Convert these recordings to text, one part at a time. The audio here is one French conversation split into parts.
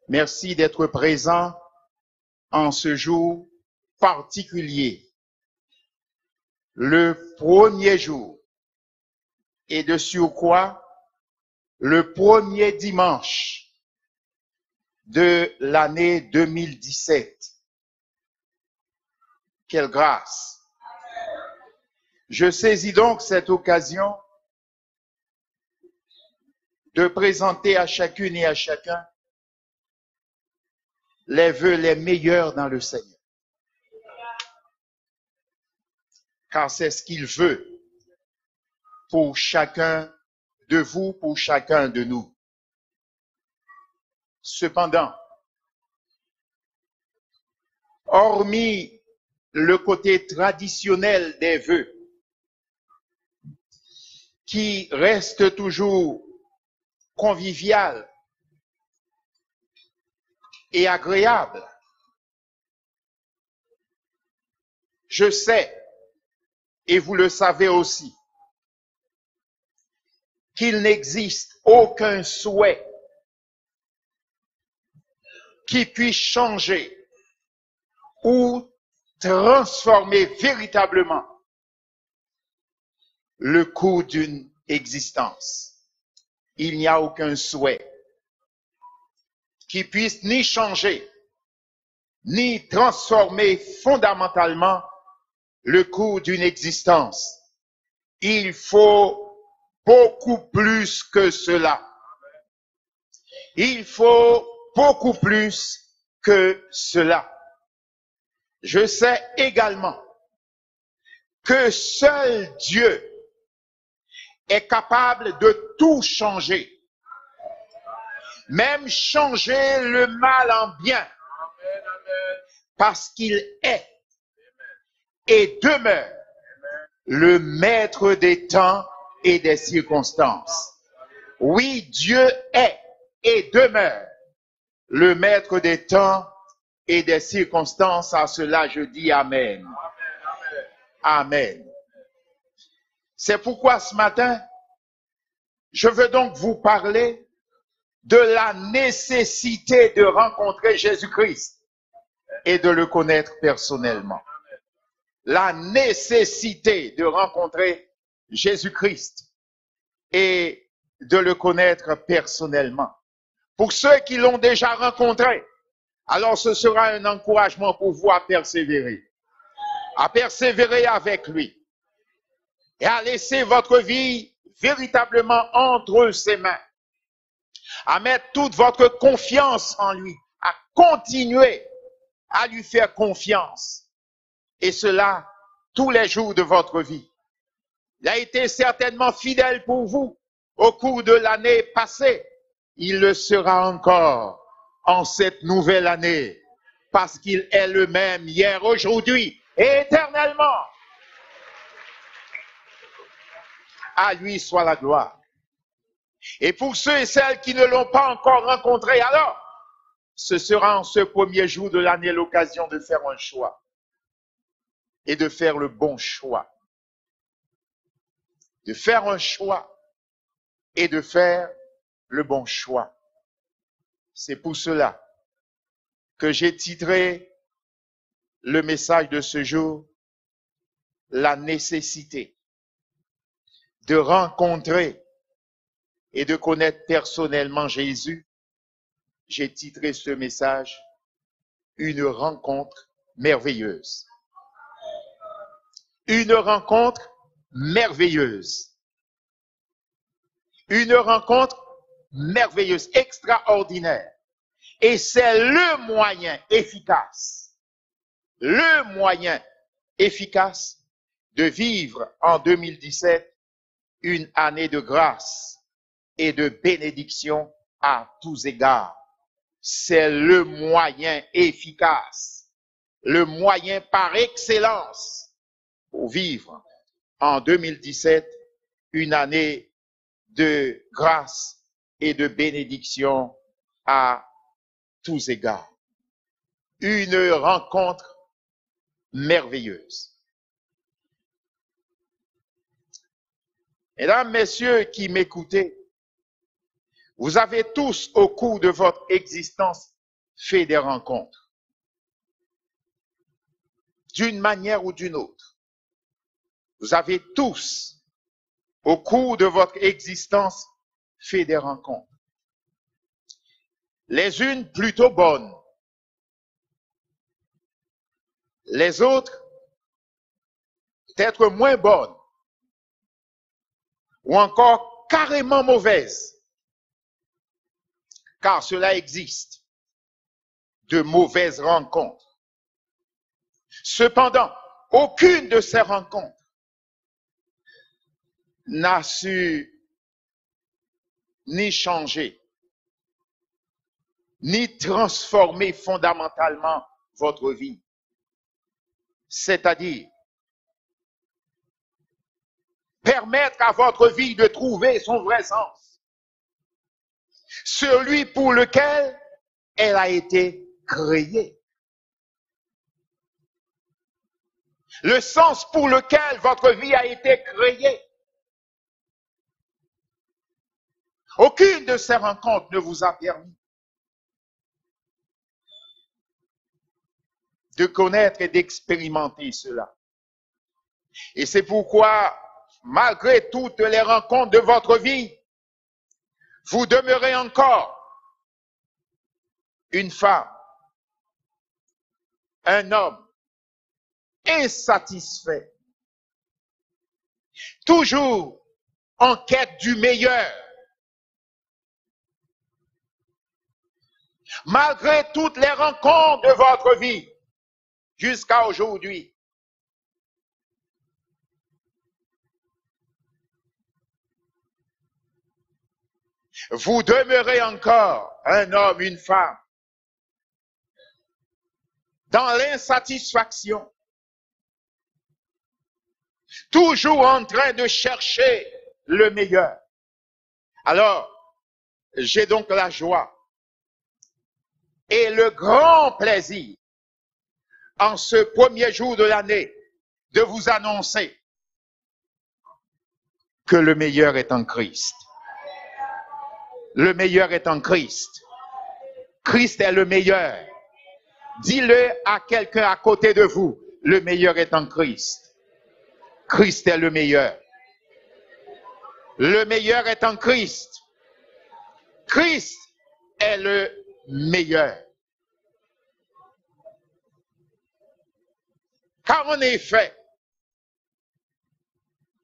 Merci d'être présent en ce jour particulier, le premier jour et de surcroît le premier dimanche de l'année 2017. Quelle grâce! Je saisis donc cette occasion de présenter à chacune et à chacun les vœux les meilleurs dans le Seigneur. Car c'est ce qu'il veut pour chacun de vous, pour chacun de nous. Cependant, hormis le côté traditionnel des vœux, qui reste toujours convivial et agréable, je sais, et vous le savez aussi, qu'il n'existe aucun souhait qui puisse changer ou transformer véritablement le cours d'une existence. Il n'y a aucun souhait qui puisse ni changer, ni transformer fondamentalement le cours d'une existence. Il faut beaucoup plus que cela. Il faut beaucoup plus que cela. Je sais également que seul Dieu est capable de tout changer, même changer le mal en bien, parce qu'il est et demeure le maître des temps et des circonstances. Oui, Dieu est et demeure le maître des temps et des circonstances. À cela, je dis Amen. Amen. C'est pourquoi ce matin, je veux donc vous parler de la nécessité de rencontrer Jésus-Christ et de le connaître personnellement. La nécessité de rencontrer Jésus-Christ et de le connaître personnellement. Pour ceux qui l'ont déjà rencontré, alors ce sera un encouragement pour vous à persévérer avec lui et à laisser votre vie véritablement entre ses mains, à mettre toute votre confiance en lui, à continuer à lui faire confiance, et cela tous les jours de votre vie. Il a été certainement fidèle pour vous au cours de l'année passée. Il le sera encore en cette nouvelle année, parce qu'il est le même hier, aujourd'hui et éternellement. À lui soit la gloire. Et pour ceux et celles qui ne l'ont pas encore rencontré, alors, ce sera en ce premier jour de l'année l'occasion de faire un choix et de faire le bon choix. De faire un choix et de faire le bon choix. C'est pour cela que j'ai titré le message de ce jour, la nécessité de rencontrer et de connaître personnellement Jésus. J'ai titré ce message, une rencontre merveilleuse. Une rencontre merveilleuse. Une rencontre merveilleuse, extraordinaire. Et c'est le moyen efficace de vivre en 2017 une année de grâce et de bénédiction à tous égards. C'est le moyen efficace, le moyen par excellence pour vivre en 2017 une année de grâce et de bénédiction à tous égards. Une rencontre merveilleuse. Mesdames, messieurs qui m'écoutez, vous avez tous au cours de votre existence fait des rencontres, d'une manière ou d'une autre. Vous avez tous, au cours de votre existence, fait des rencontres. Les unes plutôt bonnes, les autres peut-être moins bonnes, ou encore carrément mauvaises, car cela existe, de mauvaises rencontres. Cependant, aucune de ces rencontres n'a su ni changer, ni transformer fondamentalement votre vie. C'est-à-dire, permettre à votre vie de trouver son vrai sens, celui pour lequel elle a été créée. Le sens pour lequel votre vie a été créée. Aucune de ces rencontres ne vous a permis de connaître et d'expérimenter cela. Et c'est pourquoi, malgré toutes les rencontres de votre vie, vous demeurez encore une femme, un homme insatisfait, toujours en quête du meilleur. Malgré toutes les rencontres de votre vie jusqu'à aujourd'hui, vous demeurez encore un homme, une femme, dans l'insatisfaction, toujours en train de chercher le meilleur. Alors, j'ai donc la joie et le grand plaisir, en ce premier jour de l'année, de vous annoncer que le meilleur est en Christ. Le meilleur est en Christ. Christ est le meilleur. Dis-le à quelqu'un à côté de vous, le meilleur est en Christ. Christ est le meilleur. Le meilleur est en Christ. Christ est le meilleur. Car en effet,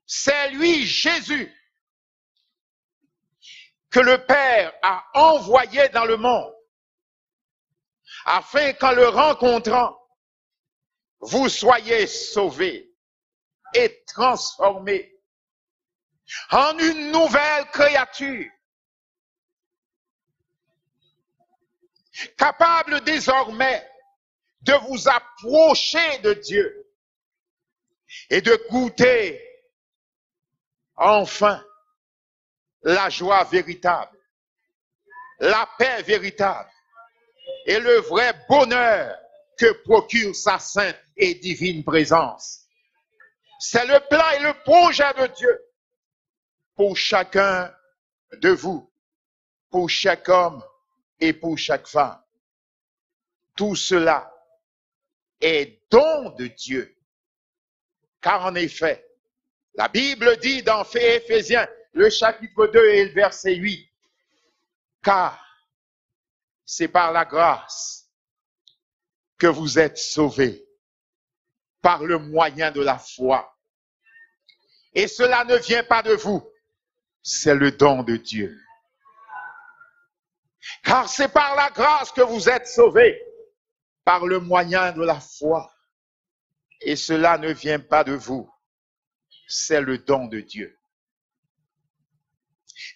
c'est lui, Jésus, que le Père a envoyé dans le monde, afin qu'en le rencontrant, vous soyez sauvés et transformés en une nouvelle créature, capable désormais de vous approcher de Dieu et de goûter enfin la joie véritable, la paix véritable et le vrai bonheur que procure sa sainte et divine présence. C'est le plan et le projet de Dieu pour chacun de vous, pour chaque homme et pour chaque femme. Tout cela est don de Dieu. Car en effet, la Bible dit dans Éphésiens, le chapitre 2 et le verset 8, car c'est par la grâce que vous êtes sauvés, par le moyen de la foi. Et cela ne vient pas de vous, c'est le don de Dieu. Car c'est par la grâce que vous êtes sauvés, par le moyen de la foi. Et cela ne vient pas de vous, c'est le don de Dieu.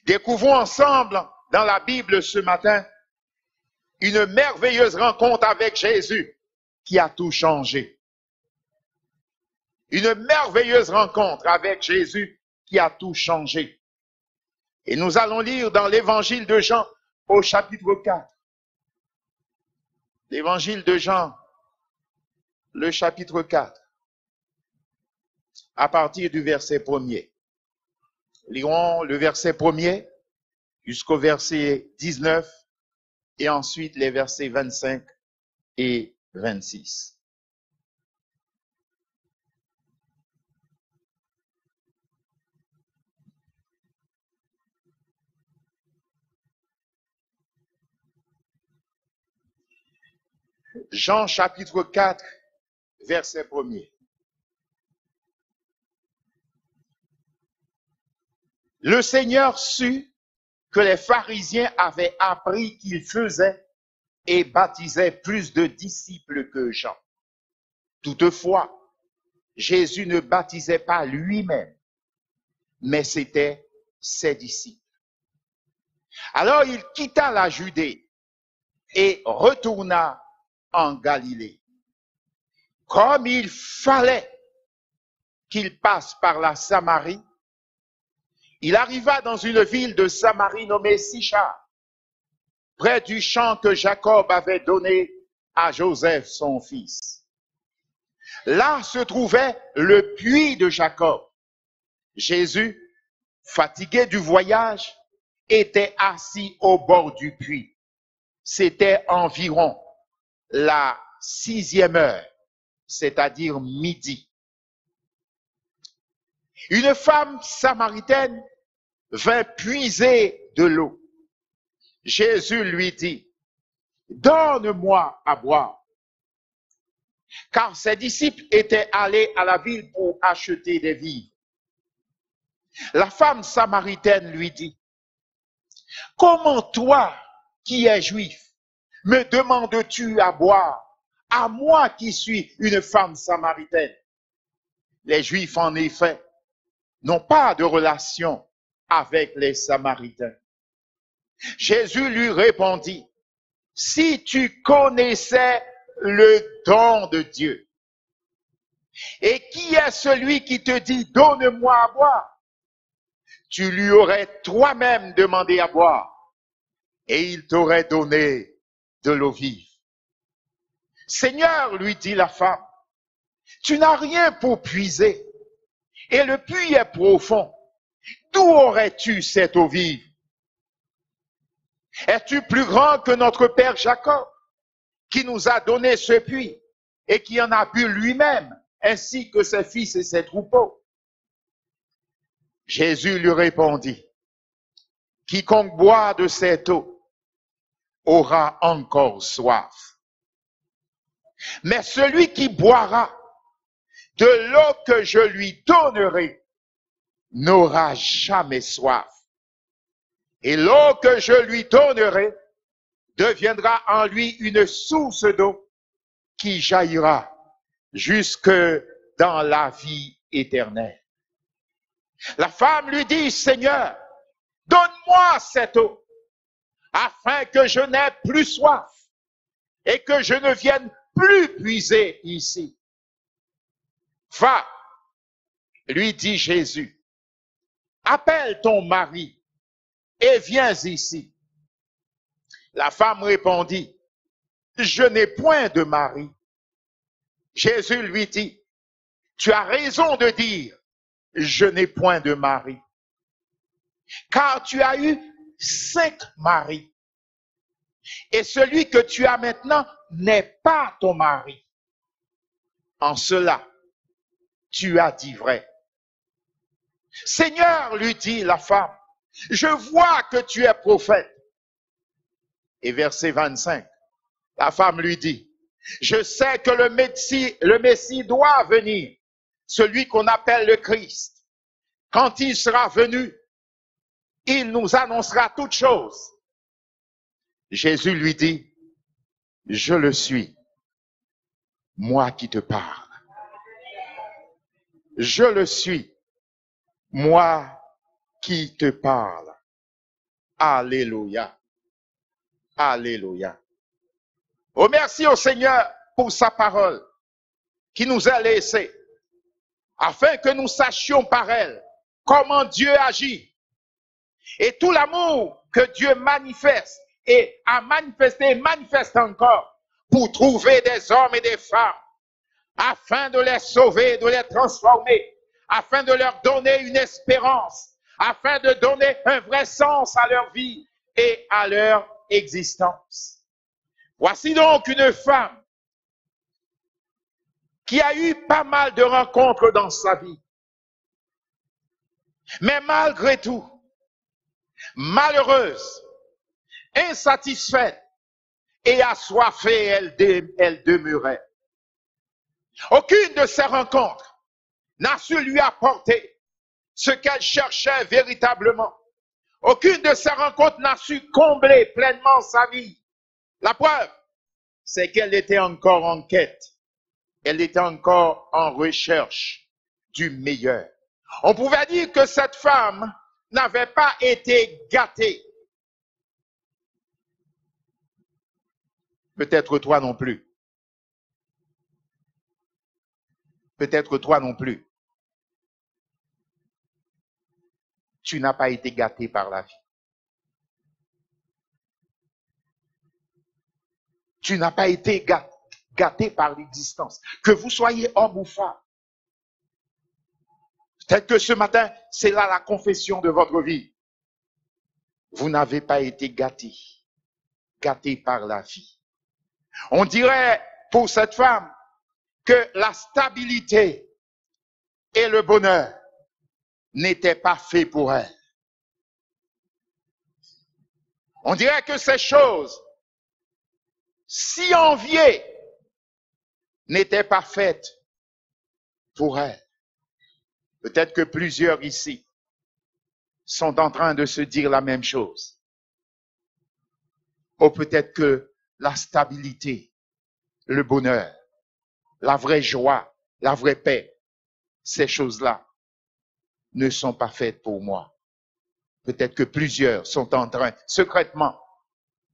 Découvrons ensemble dans la Bible ce matin une merveilleuse rencontre avec Jésus qui a tout changé. Une merveilleuse rencontre avec Jésus qui a tout changé. Et nous allons lire dans l'évangile de Jean au chapitre 4. L'évangile de Jean, le chapitre 4, à partir du verset 1er. Lirons le verset 1er jusqu'au verset 19 et ensuite les versets 25 et 26. Jean chapitre 4, verset 1er. Le Seigneur sut que les pharisiens avaient appris qu'il faisait et baptisait plus de disciples que Jean. Toutefois, Jésus ne baptisait pas lui-même, mais c'était ses disciples. Alors il quitta la Judée et retourna en Galilée. Comme il fallait qu'il passe par la Samarie, il arriva dans une ville de Samarie nommée Sichar, près du champ que Jacob avait donné à Joseph son fils. Là se trouvait le puits de Jacob. Jésus, fatigué du voyage, était assis au bord du puits. C'était environ la 6e heure, c'est-à-dire midi. Une femme samaritaine vint puiser de l'eau. Jésus lui dit, « Donne-moi à boire. » Car ses disciples étaient allés à la ville pour acheter des vivres. La femme samaritaine lui dit, « Comment toi, qui es juif, me demandes-tu à boire, à moi qui suis une femme samaritaine? » Les Juifs, en effet, n'ont pas de relation avec les Samaritains. Jésus lui répondit, « Si tu connaissais le don de Dieu, et qui est celui qui te dit, donne-moi à boire, tu lui aurais toi-même demandé à boire, et il t'aurait donné de l'eau vive. » Seigneur, lui dit la femme, tu n'as rien pour puiser, et le puits est profond. D'où aurais-tu cette eau vive? Es-tu plus grand que notre père Jacob, qui nous a donné ce puits, et qui en a bu lui-même, ainsi que ses fils et ses troupeaux? Jésus lui répondit, quiconque boit de cette eau aura encore soif. Mais celui qui boira de l'eau que je lui donnerai n'aura jamais soif. Et l'eau que je lui donnerai deviendra en lui une source d'eau qui jaillira jusque dans la vie éternelle. La femme lui dit, Seigneur, donne-moi cette eau, afin que je n'aie plus soif et que je ne vienne plus puiser ici. Va, lui dit Jésus, appelle ton mari et viens ici. La femme répondit, je n'ai point de mari. Jésus lui dit, tu as raison de dire, je n'ai point de mari, car tu as eu 5 maris, et celui que tu as maintenant n'est pas ton mari. En cela, tu as dit vrai. Seigneur, lui dit la femme, je vois que tu es prophète. Et verset 25, la femme lui dit, je sais que le Messie doit venir, celui qu'on appelle le Christ. Quand il sera venu, il nous annoncera toutes choses. Jésus lui dit, je le suis, moi qui te parle. Je le suis, moi qui te parle. Alléluia. Alléluia. Oh, merci au Seigneur pour sa parole qui nous a laissée, afin que nous sachions par elle comment Dieu agit et tout l'amour que Dieu manifeste et a manifesté et manifeste encore pour trouver des hommes et des femmes afin de les sauver, de les transformer, afin de leur donner une espérance, afin de donner un vrai sens à leur vie et à leur existence. Voici donc une femme qui a eu pas mal de rencontres dans sa vie. Mais malgré tout, malheureuse, insatisfaite et assoiffée, elle demeurait. Aucune de ces rencontres n'a su lui apporter ce qu'elle cherchait véritablement. Aucune de ces rencontres n'a su combler pleinement sa vie. La preuve, c'est qu'elle était encore en quête. Elle était encore en recherche du meilleur. On pouvait dire que cette femme n'avait pas été gâtée. Peut-être toi non plus. Peut-être toi non plus. Tu n'as pas été gâté par la vie. Tu n'as pas été gâté par l'existence. Que vous soyez homme ou femme. Peut-être que ce matin, c'est là la confession de votre vie. Vous n'avez pas été gâté par la vie. On dirait pour cette femme que la stabilité et le bonheur n'étaient pas faits pour elle. On dirait que ces choses si enviées n'étaient pas faites pour elle. Peut-être que plusieurs ici sont en train de se dire la même chose. Ou peut-être que la stabilité, le bonheur, la vraie joie, la vraie paix, ces choses-là ne sont pas faites pour moi. Peut-être que plusieurs sont en train, secrètement,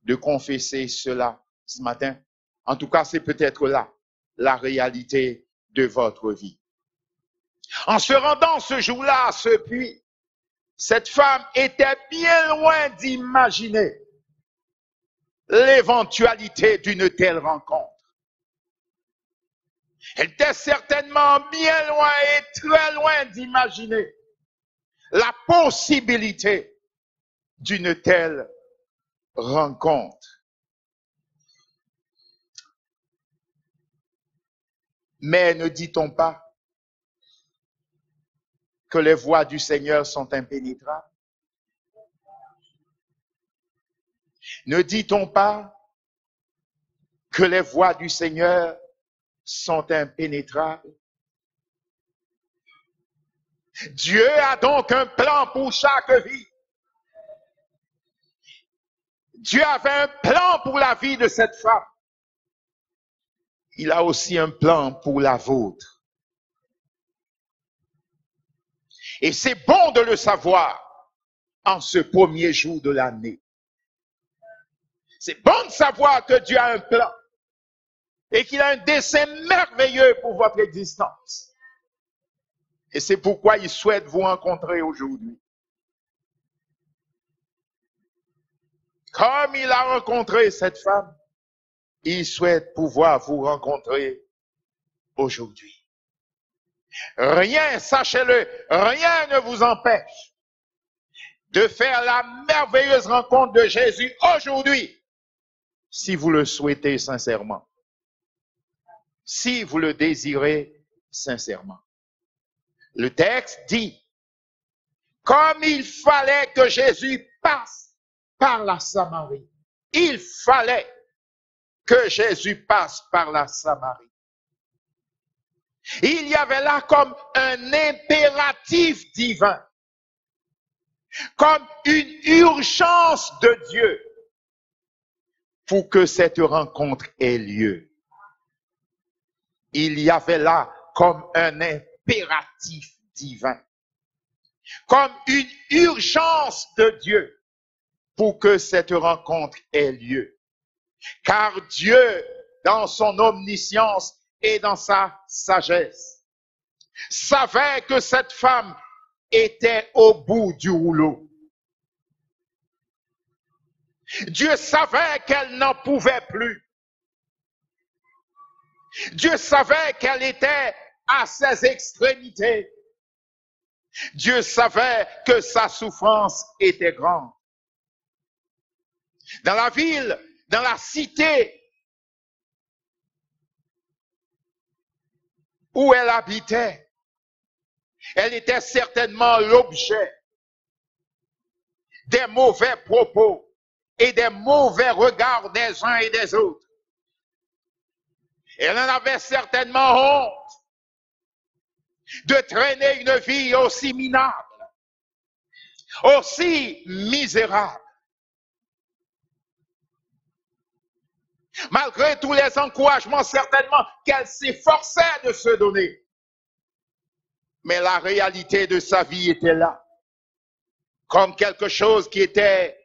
de confesser cela ce matin. En tout cas, c'est peut-être là la réalité de votre vie. En se rendant ce jour-là à ce puits, cette femme était bien loin d'imaginer l'éventualité d'une telle rencontre. Elle était certainement bien loin et très loin d'imaginer la possibilité d'une telle rencontre. Mais ne dit-on pas que les voies du Seigneur sont impénétrables? Ne dit-on pas que les voies du Seigneur sont impénétrables? Dieu a donc un plan pour chaque vie. Dieu avait un plan pour la vie de cette femme. Il a aussi un plan pour la vôtre. Et c'est bon de le savoir en ce premier jour de l'année. C'est bon de savoir que Dieu a un plan et qu'il a un dessein merveilleux pour votre existence. Et c'est pourquoi il souhaite vous rencontrer aujourd'hui. Comme il a rencontré cette femme, il souhaite pouvoir vous rencontrer aujourd'hui. Rien, sachez-le, rien ne vous empêche de faire la merveilleuse rencontre de Jésus aujourd'hui, si vous le souhaitez sincèrement, si vous le désirez sincèrement. Le texte dit, comme il fallait que Jésus passe par la Samarie, il fallait que Jésus passe par la Samarie. Il y avait là comme un impératif divin, comme une urgence de Dieu pour que cette rencontre ait lieu. Il y avait là comme un impératif divin, comme une urgence de Dieu pour que cette rencontre ait lieu. Car Dieu, dans son omniscience et dans sa sagesse, savait que cette femme était au bout du rouleau. Dieu savait qu'elle n'en pouvait plus. Dieu savait qu'elle était à ses extrémités. Dieu savait que sa souffrance était grande. dans la ville, dans la cité où elle habitait. Elle était certainement l'objet des mauvais propos et des mauvais regards des uns et des autres. Elle en avait certainement honte de traîner une vie aussi minable, aussi misérable. Malgré tous les encouragements, certainement, qu'elle s'efforçait de se donner. Mais la réalité de sa vie était là, comme quelque chose qui était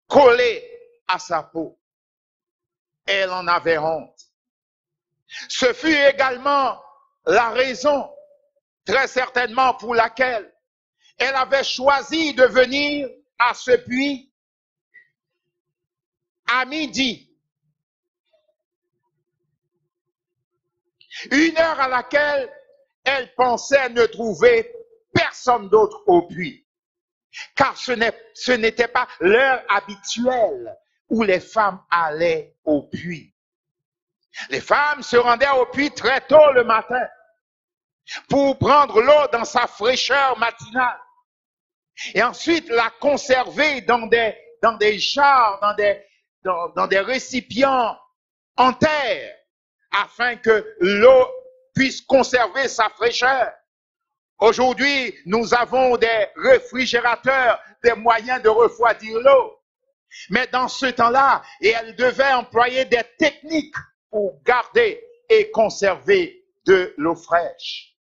collé à sa peau. Elle en avait honte. Ce fut également la raison, très certainement, pour laquelle elle avait choisi de venir à ce puits à midi. Une heure à laquelle elle pensait ne trouver personne d'autre au puits. Car ce n'était pas l'heure habituelle où les femmes allaient au puits. Les femmes se rendaient au puits très tôt le matin pour prendre l'eau dans sa fraîcheur matinale et ensuite la conserver dans des jarres, dans des récipients en terre afin que l'eau puisse conserver sa fraîcheur. Aujourd'hui, nous avons des réfrigérateurs, des moyens de refroidir l'eau. Mais dans ce temps-là, elle devait employer des techniques pour garder et conserver de l'eau fraîche.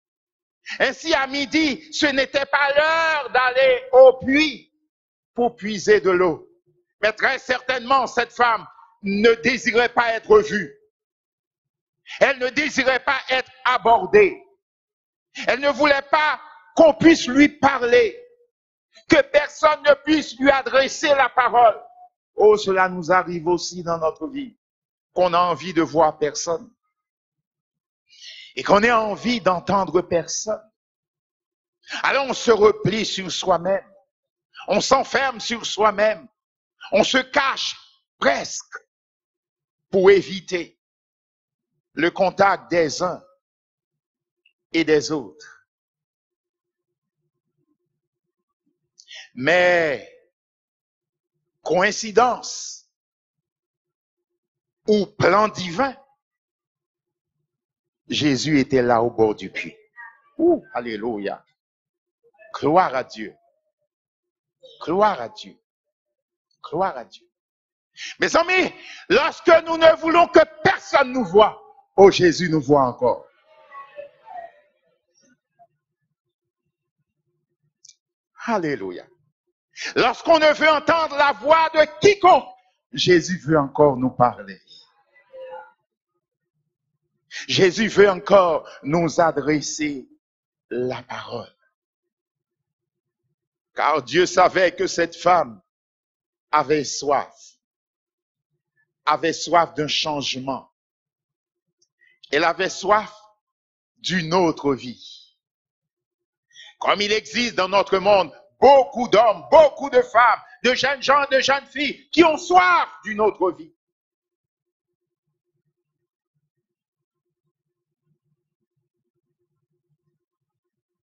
Ainsi, à midi, ce n'était pas l'heure d'aller au puits pour puiser de l'eau. Mais très certainement, cette femme ne désirait pas être vue. Elle ne désirait pas être abordée. Elle ne voulait pas qu'on puisse lui parler, que personne ne puisse lui adresser la parole. Oh, cela nous arrive aussi dans notre vie, qu'on a envie de voir personne et qu'on ait envie d'entendre personne. Alors on se replie sur soi-même, on s'enferme sur soi-même, on se cache presque pour éviter le contact des uns et des autres. Mais coïncidence ou plan divin, Jésus était là au bord du puits. Ouh, alléluia. Gloire à Dieu. Gloire à Dieu. Gloire à Dieu. Mes amis, lorsque nous ne voulons que personne nous voie, oh Jésus nous voit encore. Alléluia. Lorsqu'on ne veut entendre la voix de quiconque, Jésus veut encore nous parler. Jésus veut encore nous adresser la parole. Car Dieu savait que cette femme avait soif d'un changement. Elle avait soif d'une autre vie. Comme il existe dans notre monde beaucoup d'hommes, beaucoup de femmes, de jeunes gens, de jeunes filles qui ont soif d'une autre vie.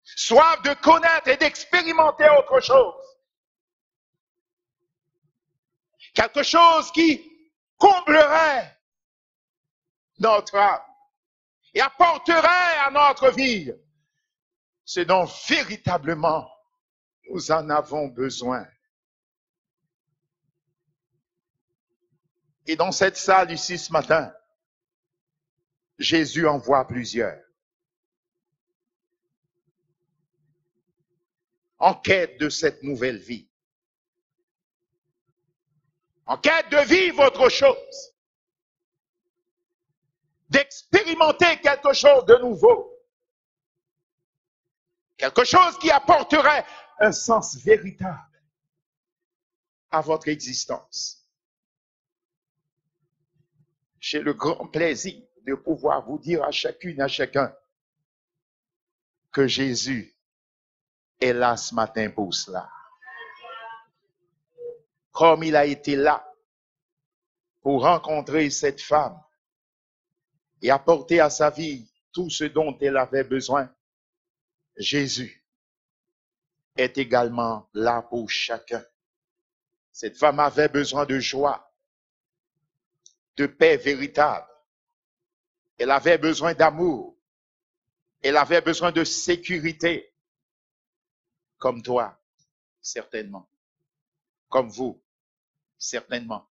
Soif de connaître et d'expérimenter autre chose. Quelque chose qui comblerait notre âme et apporterait à notre vie ce dont véritablement nous en avons besoin. Et dans cette salle ici ce matin, Jésus en voit plusieurs. En quête de cette nouvelle vie. En quête de vivre autre chose. D'expérimenter quelque chose de nouveau. Quelque chose qui apporterait un sens véritable à votre existence. J'ai le grand plaisir de pouvoir vous dire à chacune, à chacun, que Jésus est là ce matin pour cela. Comme il a été là pour rencontrer cette femme et apporter à sa vie tout ce dont elle avait besoin, Jésus est également là pour chacun. Cette femme avait besoin de joie, de paix véritable. Elle avait besoin d'amour. Elle avait besoin de sécurité, comme toi, certainement. Comme vous, certainement.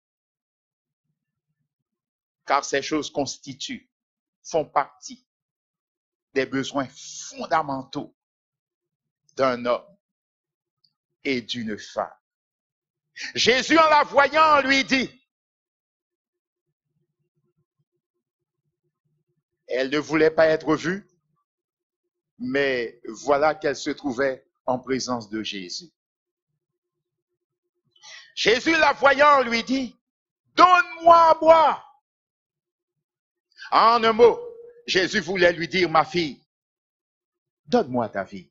Car ces choses font partie des besoins fondamentaux d'un homme et d'une femme. Jésus, en la voyant, lui dit, elle ne voulait pas être vue, mais voilà qu'elle se trouvait en présence de Jésus. Jésus, la voyant, lui dit, donne-moi à boire. En un mot, Jésus voulait lui dire, ma fille, donne-moi ta vie.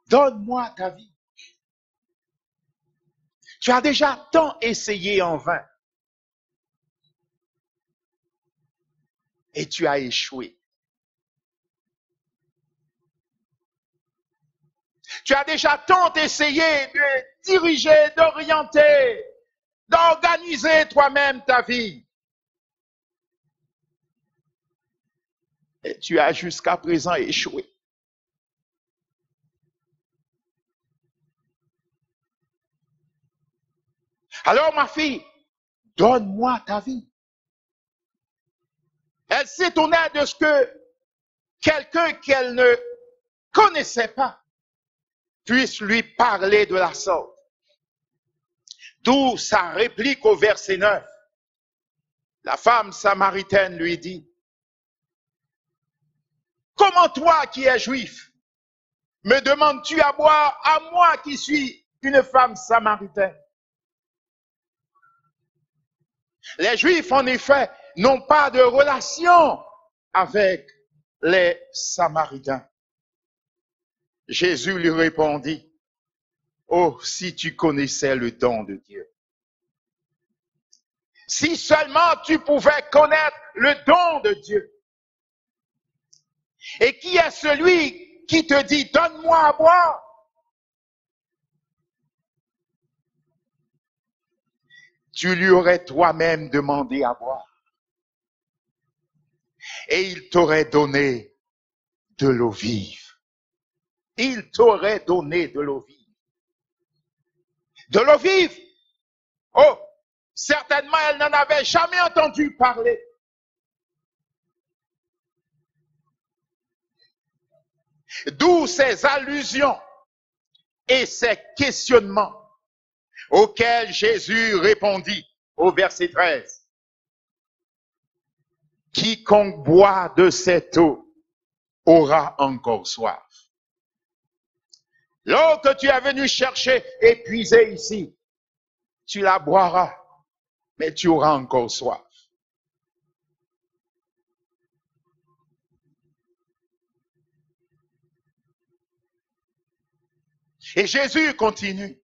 Donne-moi ta vie. Tu as déjà tant essayé en vain. Et tu as échoué. Tu as déjà tant essayé de diriger, d'orienter, d'organiser toi-même ta vie. Et tu as jusqu'à présent échoué. Alors, ma fille, donne-moi ta vie. Elle s'étonnait de ce que quelqu'un qu'elle ne connaissait pas puisse lui parler de la sorte. D'où sa réplique au verset 9. La femme samaritaine lui dit, « Comment toi qui es juif, me demandes-tu à boire à moi qui suis une femme samaritaine? » Les Juifs, en effet, n'ont pas de relation avec les Samaritains. Jésus lui répondit, « Oh, si tu connaissais le don de Dieu! Si seulement tu pouvais connaître le don de Dieu! Et qui est celui qui te dit, donne-moi à boire? » Tu lui aurais toi-même demandé à boire. Et il t'aurait donné de l'eau vive. Il t'aurait donné de l'eau vive. De l'eau vive. Oh, certainement elle n'en avait jamais entendu parler. D'où ces allusions et ces questionnements auxquels Jésus répondit au verset 13. Quiconque boit de cette eau aura encore soif. L'eau que tu es venu chercher et puiser ici, tu la boiras, mais tu auras encore soif. Et Jésus continue.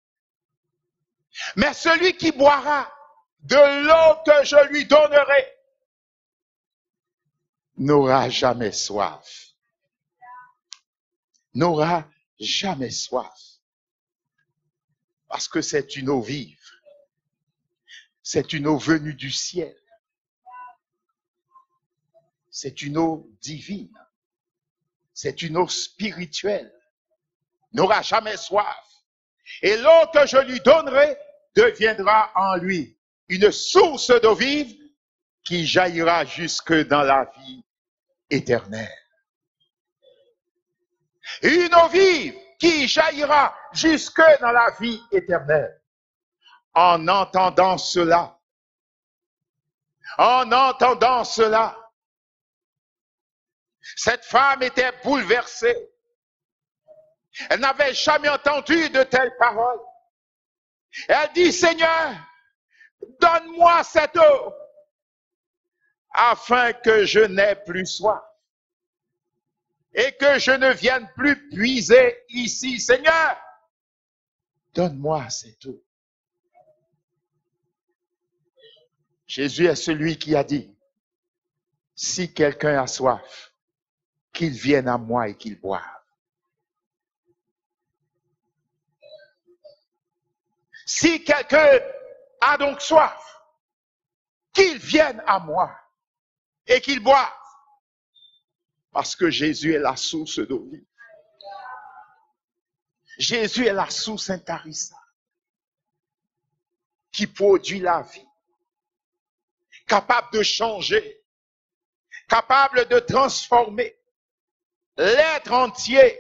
Mais celui qui boira de l'eau que je lui donnerai n'aura jamais soif. N'aura jamais soif. Parce que c'est une eau vive. C'est une eau venue du ciel. C'est une eau divine. C'est une eau spirituelle. N'aura jamais soif. Et l'eau que je lui donnerai deviendra en lui une source d'eau vive qui jaillira jusque dans la vie éternelle. Une eau vive qui jaillira jusque dans la vie éternelle. En entendant cela, cette femme était bouleversée. Elle n'avait jamais entendu de telles paroles. Elle dit, Seigneur, donne-moi cette eau afin que je n'aie plus soif et que je ne vienne plus puiser ici. Seigneur, Donne-moi cette eau. Jésus est celui qui a dit, si quelqu'un a soif, qu'il vienne à moi et qu'il boive. Si quelqu'un a donc soif, qu'il vienne à moi et qu'il boive. Parce que Jésus est la source d'eau vive. Jésus est la source intarissable qui produit la vie, capable de changer, capable de transformer l'être entier.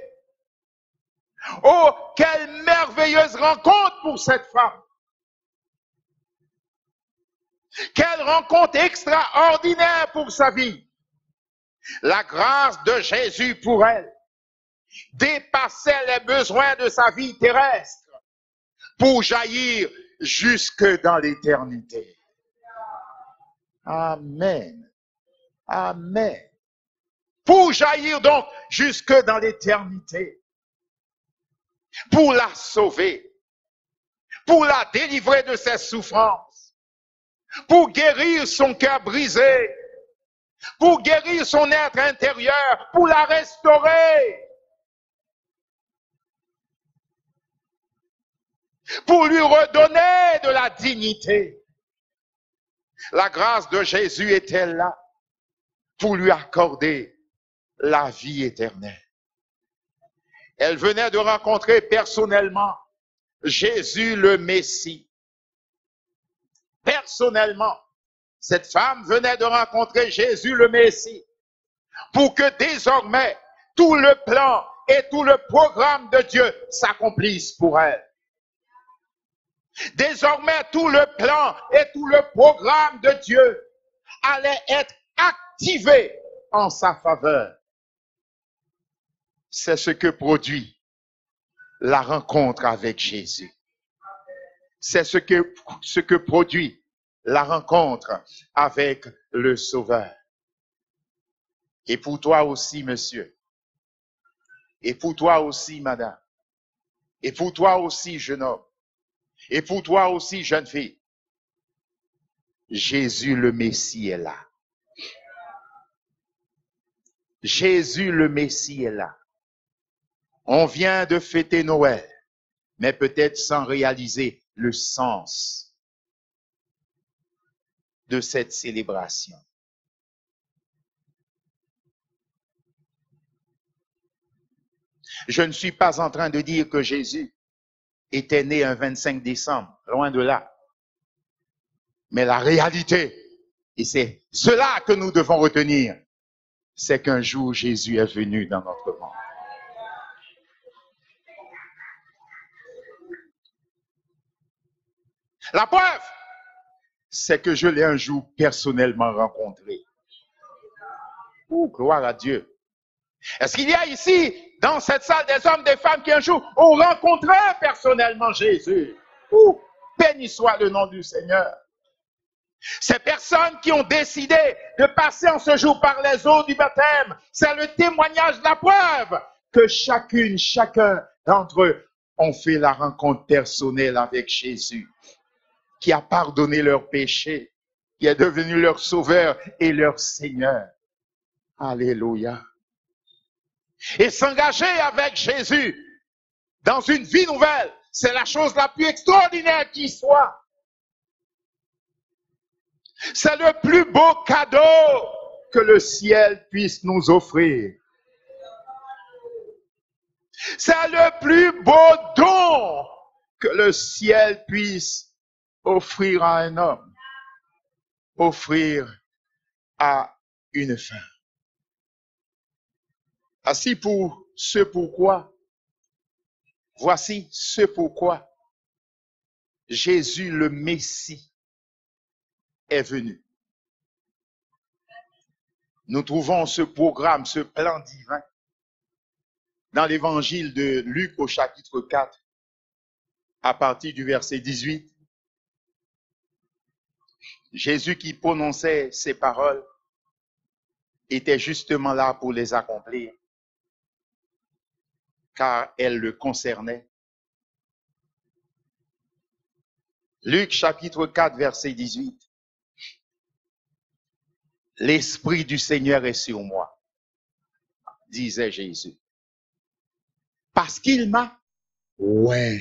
Oh, quelle merveilleuse rencontre pour cette femme! Quelle rencontre extraordinaire pour sa vie! La grâce de Jésus pour elle dépassait les besoins de sa vie terrestre pour jaillir jusque dans l'éternité. Amen. Amen. Pour jaillir donc jusque dans l'éternité. Pour la sauver. Pour la délivrer de ses souffrances. Pour guérir son cœur brisé. Pour guérir son être intérieur. Pour la restaurer. Pour lui redonner de la dignité. La grâce de Jésus était là pour lui accorder la vie éternelle. Elle venait de rencontrer personnellement Jésus le Messie. Personnellement, cette femme venait de rencontrer Jésus le Messie pour que désormais tout le plan et tout le programme de Dieu s'accomplissent pour elle. Désormais, tout le plan et tout le programme de Dieu allait être activé en sa faveur. C'est ce que produit la rencontre avec Jésus. C'est ce que produit la rencontre avec le Sauveur. Et pour toi aussi, monsieur. Et pour toi aussi, madame. Et pour toi aussi, jeune homme. Et pour toi aussi, jeune fille. Jésus le Messie est là. Jésus le Messie est là. On vient de fêter Noël, mais peut-être sans réaliser le sens de cette célébration. Je ne suis pas en train de dire que Jésus était né un 25 décembre, loin de là. Mais la réalité, et c'est cela que nous devons retenir, c'est qu'un jour Jésus est venu dans notre monde. La preuve, c'est que je l'ai un jour personnellement rencontré. Oh, gloire à Dieu. Est-ce qu'il y a ici, dans cette salle, des hommes, des femmes qui un jour ont rencontré personnellement Jésus? Oh, béni soit le nom du Seigneur. Ces personnes qui ont décidé de passer en ce jour par les eaux du baptême, c'est le témoignage de la preuve que chacun d'entre eux ont fait la rencontre personnelle avec Jésus, qui a pardonné leurs péchés, qui est devenu leur sauveur et leur Seigneur. Alléluia. Et s'engager avec Jésus dans une vie nouvelle, c'est la chose la plus extraordinaire qui soit. C'est le plus beau cadeau que le ciel puisse nous offrir. C'est le plus beau don que le ciel puisse offrir à un homme, offrir à une femme. Voici ce pourquoi Jésus le Messie est venu. Nous trouvons ce programme, ce plan divin dans l'évangile de Luc au chapitre 4, à partir du verset 18. Jésus qui prononçait ces paroles était justement là pour les accomplir, car elles le concernaient. Luc chapitre 4, verset 18. L'Esprit du Seigneur est sur moi, disait Jésus. Parce qu'il m'a oint.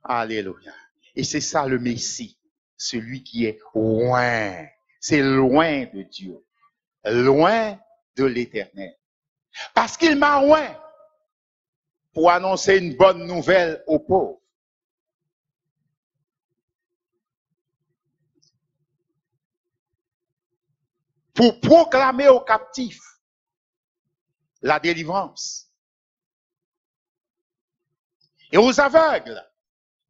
Alléluia. Et c'est ça le Messie, celui qui est loin. C'est loin de Dieu, loin de l'Éternel. Parce qu'il m'a oint pour annoncer une bonne nouvelle aux pauvres. Pour proclamer aux captifs la délivrance. Et aux aveugles,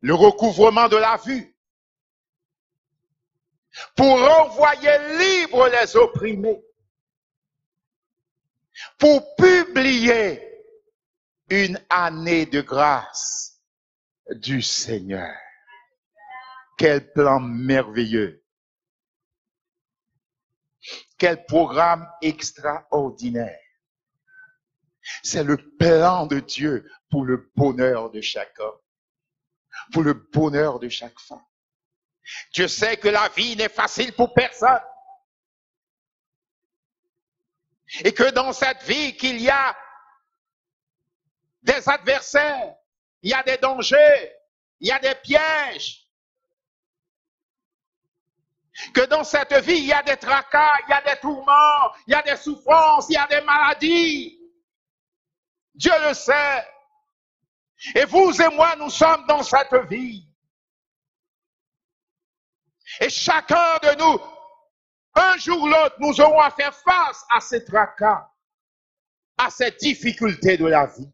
le recouvrement de la vue. Pour renvoyer libres les opprimés. Pour publier une année de grâce du Seigneur. Quel plan merveilleux. Quel programme extraordinaire. C'est le plan de Dieu pour le bonheur de chaque homme, pour le bonheur de chaque femme. Dieu sait que la vie n'est facile pour personne. Et que dans cette vie, qu'il y a des adversaires, il y a des dangers, il y a des pièges. Que dans cette vie, il y a des tracas, il y a des tourments, il y a des souffrances, il y a des maladies. Dieu le sait. Et vous et moi, nous sommes dans cette vie. Et chacun de nous, un jour ou l'autre, nous aurons à faire face à ces tracas, à ces difficultés de la vie.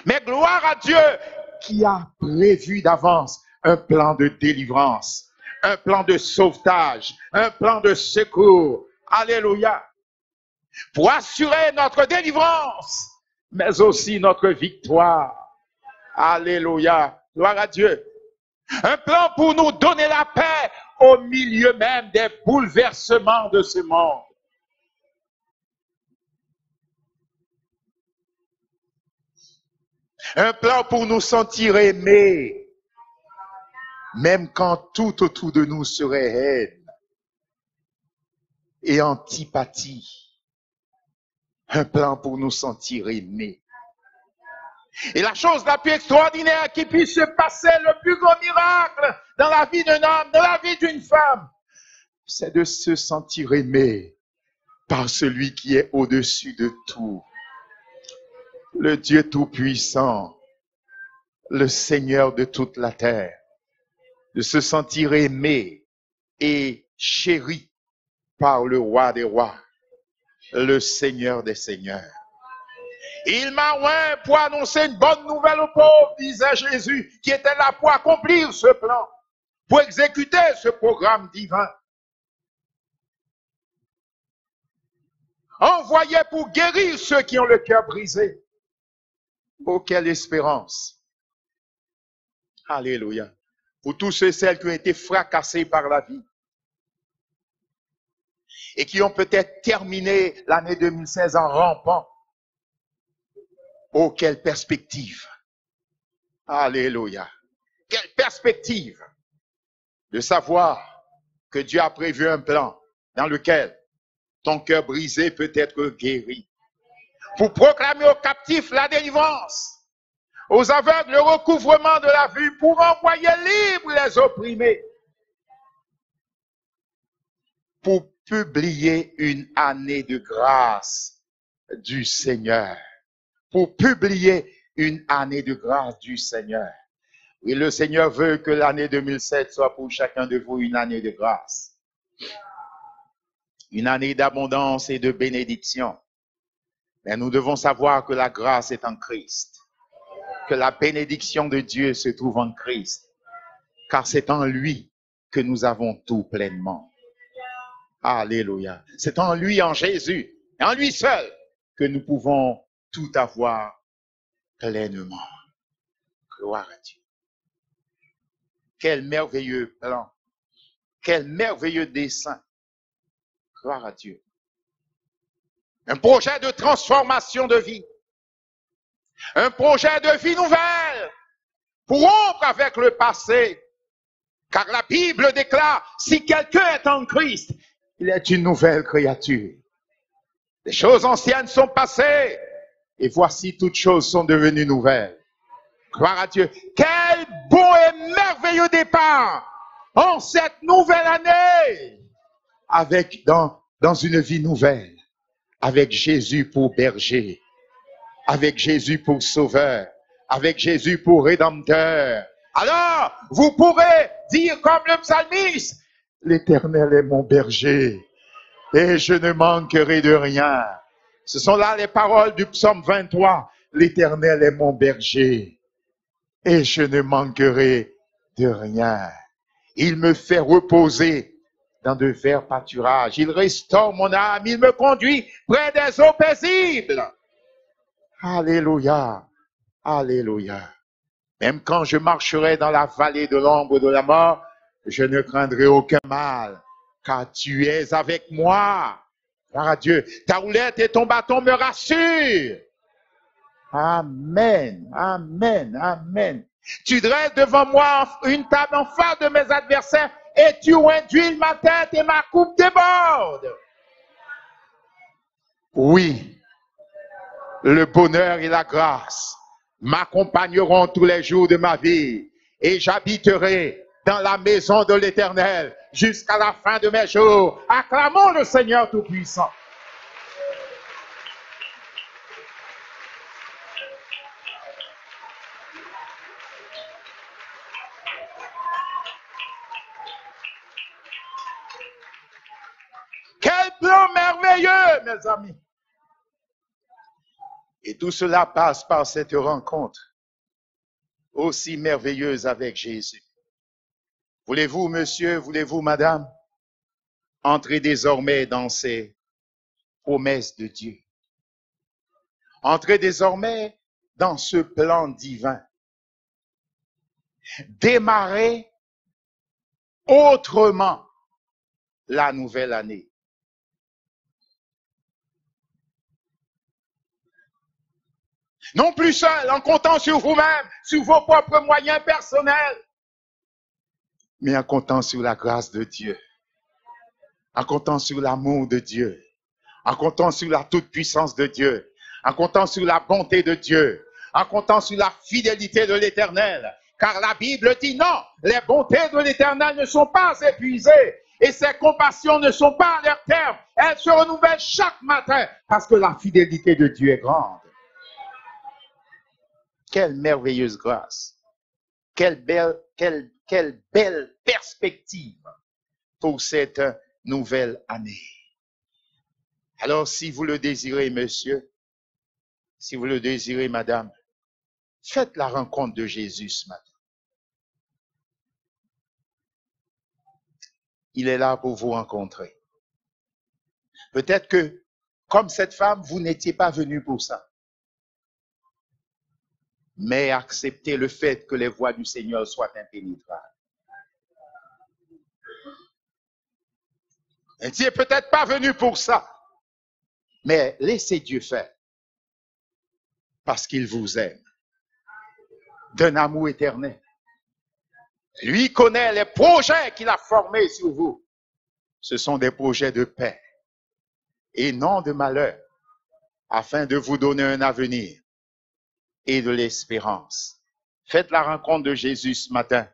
Mais gloire à Dieu qui a prévu d'avance un plan de délivrance, un plan de sauvetage, un plan de secours. Alléluia. Pour assurer notre délivrance, mais aussi notre victoire. Alléluia. Gloire à Dieu. Un plan pour nous donner la paix au milieu même des bouleversements de ce monde. Un plan pour nous sentir aimés, même quand tout autour de nous serait haine et antipathie. Un plan pour nous sentir aimés. Et la chose la plus extraordinaire qui puisse se passer, le plus grand miracle dans la vie d'un homme, dans la vie d'une femme, c'est de se sentir aimé par celui qui est au-dessus de tout. Le Dieu Tout-Puissant, le Seigneur de toute la terre. De se sentir aimé et chéri par le Roi des Rois, le Seigneur des Seigneurs. Il m'a oint pour annoncer une bonne nouvelle aux pauvres, disait Jésus, qui était là pour accomplir ce plan, pour exécuter ce programme divin. Envoyé pour guérir ceux qui ont le cœur brisé. Oh, quelle espérance! Alléluia! Pour tous ceux et celles qui ont été fracassés par la vie et qui ont peut-être terminé l'année 2016 en rampant. Oh, quelle perspective! Alléluia! Quelle perspective de savoir que Dieu a prévu un plan dans lequel ton cœur brisé peut être guéri. Pour proclamer aux captifs la délivrance, aux aveugles le recouvrement de la vue, pour envoyer libres les opprimés, pour publier une année de grâce du Seigneur. Pour publier une année de grâce du Seigneur. Et le Seigneur veut que l'année 2007 soit pour chacun de vous une année de grâce. Une année d'abondance et de bénédiction. Mais nous devons savoir que la grâce est en Christ. Que la bénédiction de Dieu se trouve en Christ. Car c'est en lui que nous avons tout pleinement. Alléluia. C'est en lui, en Jésus, et en lui seul, que nous pouvons tout avoir pleinement. Gloire à Dieu. Quel merveilleux plan. Quel merveilleux dessein. Gloire à Dieu. Un projet de transformation de vie. Un projet de vie nouvelle pour rompre avec le passé. Car la Bible déclare, si quelqu'un est en Christ, il est une nouvelle créature. Les choses anciennes sont passées, et voici toutes choses sont devenues nouvelles. Gloire à Dieu. Quel beau et merveilleux départ en cette nouvelle année, avec dans une vie nouvelle, avec Jésus pour berger, avec Jésus pour sauveur, avec Jésus pour rédempteur. Alors, vous pourrez dire comme le psalmiste, l'Éternel est mon berger et je ne manquerai de rien. Ce sont là les paroles du psaume 23. L'Éternel est mon berger et je ne manquerai de rien. Il me fait reposer dans de verts pâturages. Il restaure mon âme. Il me conduit près des eaux paisibles. Alléluia. Alléluia. Même quand je marcherai dans la vallée de l'ombre de la mort, je ne craindrai aucun mal, car tu es avec moi. Gloire à Dieu. Ta roulette et ton bâton me rassurent. Amen, amen, amen. Tu dresses devant moi une table en face de mes adversaires et tu induis ma tête et ma coupe déborde. Oui, le bonheur et la grâce m'accompagneront tous les jours de ma vie et j'habiterai dans la maison de l'Éternel jusqu'à la fin de mes jours. Acclamons le Seigneur Tout-Puissant. Quel plan merveilleux, mes amis. Et tout cela passe par cette rencontre aussi merveilleuse avec Jésus. Voulez-vous, monsieur, voulez-vous, madame, entrer désormais dans ces promesses de Dieu? Entrez désormais dans ce plan divin. Démarrez autrement la nouvelle année. Non plus seul, en comptant sur vous-même, sur vos propres moyens personnels, mais en comptant sur la grâce de Dieu, en comptant sur l'amour de Dieu, en comptant sur la toute-puissance de Dieu, en comptant sur la bonté de Dieu, en comptant sur la fidélité de l'Éternel. Car la Bible dit non, les bontés de l'Éternel ne sont pas épuisées et ses compassions ne sont pas à leur terme. Elles se renouvellent chaque matin parce que la fidélité de Dieu est grande. Quelle merveilleuse grâce. Quelle belle perspective pour cette nouvelle année. Alors, si vous le désirez, monsieur, si vous le désirez, madame, faites la rencontre de Jésus ce matin. Il est là pour vous rencontrer. Peut-être que, comme cette femme, vous n'étiez pas venu pour ça. Mais acceptez le fait que les voies du Seigneur soient impénétrables. Vous n'étiez peut-être pas venu pour ça. Mais laissez Dieu faire. Parce qu'il vous aime. D'un amour éternel. Lui connaît les projets qu'il a formés sur vous. Ce sont des projets de paix et non de malheur, afin de vous donner un avenir et de l'espérance. Faites la rencontre de Jésus ce matin,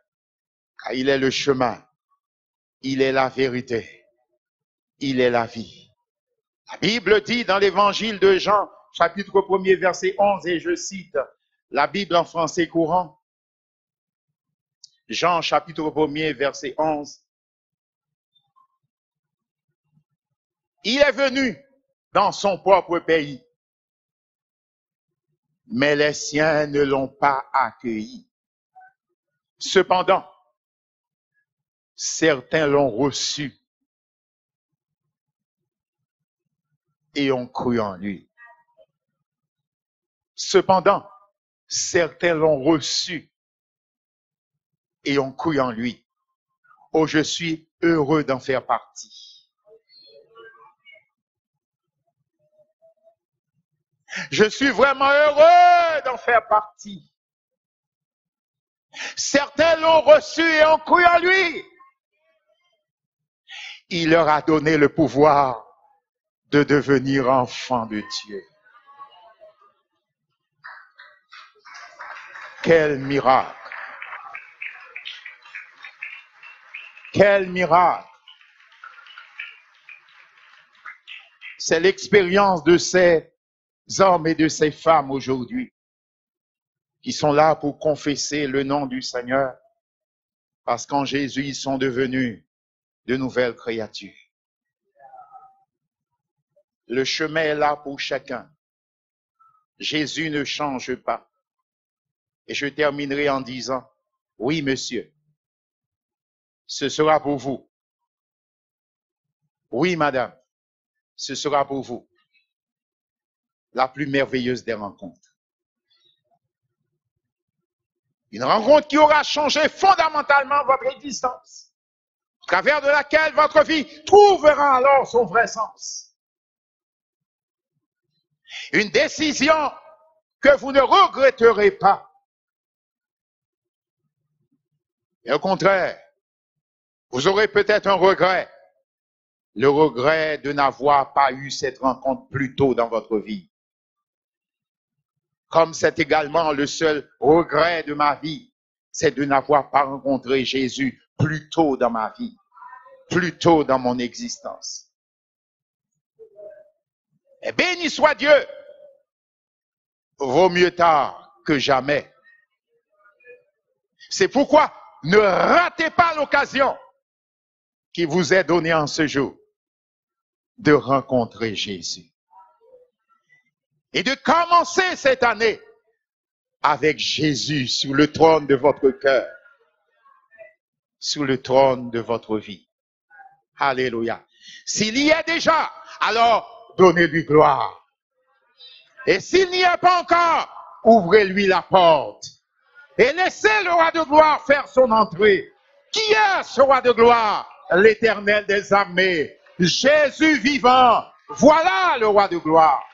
car il est le chemin, il est la vérité, il est la vie. La Bible dit dans l'évangile de Jean, chapitre 1er, verset 11, et je cite la Bible en français courant, Jean chapitre 1er, verset 11. Il est venu dans son propre pays, mais les siens ne l'ont pas accueilli. Cependant, certains l'ont reçu et ont cru en lui. Cependant, certains l'ont reçu et ont cru en lui. Oh, je suis heureux d'en faire partie. Je suis vraiment heureux d'en faire partie. Certains l'ont reçu et ont cru en lui. Il leur a donné le pouvoir de devenir enfants de Dieu. Quel miracle! Quel miracle! C'est l'expérience de ces hommes et de ces femmes aujourd'hui qui sont là pour confesser le nom du Seigneur parce qu'en Jésus, ils sont devenus de nouvelles créatures. Le chemin est là pour chacun. Jésus ne change pas. Et je terminerai en disant, oui, monsieur, ce sera pour vous. Oui, madame, ce sera pour vous la plus merveilleuse des rencontres. Une rencontre qui aura changé fondamentalement votre existence, au travers de laquelle votre vie trouvera alors son vrai sens. Une décision que vous ne regretterez pas. Et au contraire, vous aurez peut-être un regret. Le regret de n'avoir pas eu cette rencontre plus tôt dans votre vie. Comme c'est également le seul regret de ma vie, c'est de n'avoir pas rencontré Jésus plus tôt dans ma vie, plus tôt dans mon existence. Et béni soit Dieu, vaut mieux tard que jamais. C'est pourquoi ne ratez pas l'occasion qui vous est donnée en ce jour de rencontrer Jésus. Et de commencer cette année avec Jésus sur le trône de votre cœur, sur le trône de votre vie. Alléluia. S'il y est déjà, alors donnez-lui gloire. Et s'il n'y est pas encore, ouvrez-lui la porte. Et laissez le roi de gloire faire son entrée. Qui est ce roi de gloire? L'Éternel des armées, Jésus vivant. Voilà le roi de gloire.